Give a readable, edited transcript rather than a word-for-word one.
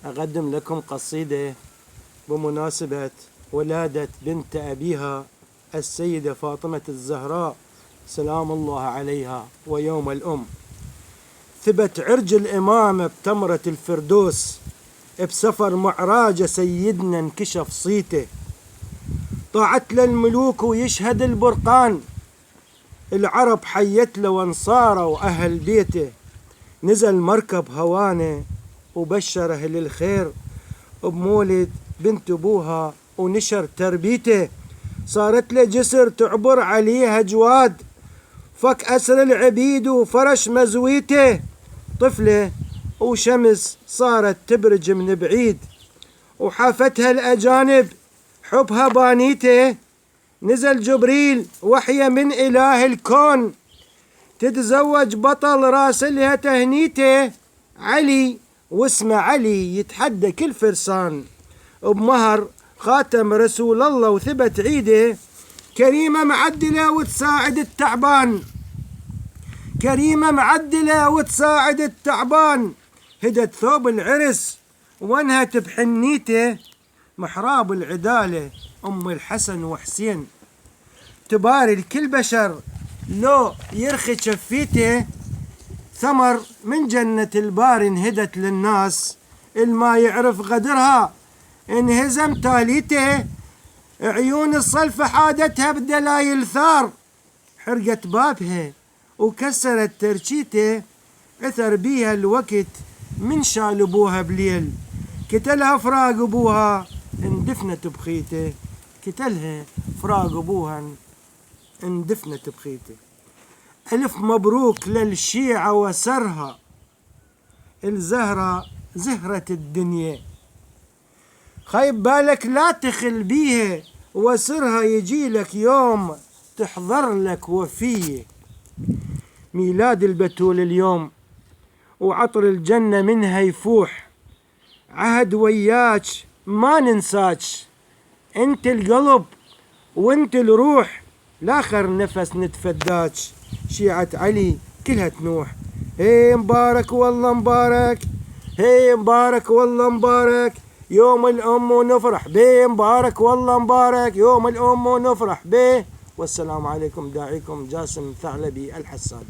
أقدم لكم قصيدة بمناسبة ولادة بنت أبيها السيدة فاطمة الزهراء سلام الله عليها ويوم الأم. ثبت عرج الإمام بتمرة الفردوس، بسفر معراج سيدنا انكشف صيته، طاعت للملوك ويشهد البرقان، العرب حيت له وانصاره وأهل بيته، نزل مركب هوانه وبشره للخير بمولد بنت أبوها ونشر تربيته، صارت له جسر تعبر عليها جواد، فك أسر العبيد وفرش مزويته، طفلة وشمس صارت تبرج من بعيد، وحافتها الأجانب حبها بانيته، نزل جبريل وحي من إله الكون، تتزوج بطل راسلها تهنيته، علي واسمه علي يتحدى كل فرسان، بمهر خاتم رسول الله وثبت عيده، كريمة معدلة وتساعد التعبان، كريمة معدلة وتساعد التعبان، هدت ثوب العرس وانهت بحنيته، محراب العدالة أم الحسن وحسين، تباري الكل بشر لو يرخي شفيته، ثمر من جنة الباري انهدت للناس، الما يعرف قدرها انهزم تاليته، عيون الصلفة حادتها بدلايل ثار، حرقت بابها وكسرت ترشيته، عثر بيها الوقت من شال ابوها بليل، كتلها فراق ابوها اندفنت بخيته، كتلها فراق ابوها اندفنت بخيته. ألف مبروك للشيعة وسرها، الزهرة زهرة الدنيا، خيب بالك لا تخل بيها وسرها يجي لك يوم تحضر لك وفيه، ميلاد البتول اليوم وعطر الجنة منها يفوح، عهد وياك ما ننساك، انت القلب وانت الروح، لاخر نفس نتفداك، شيعة علي كلها تنوح. هي مبارك والله مبارك، هي مبارك والله مبارك يوم الأم ونفرح به، مبارك والله مبارك يوم الأم ونفرح به. والسلام عليكم، داعيكم جاسم ثعلبي الحساد.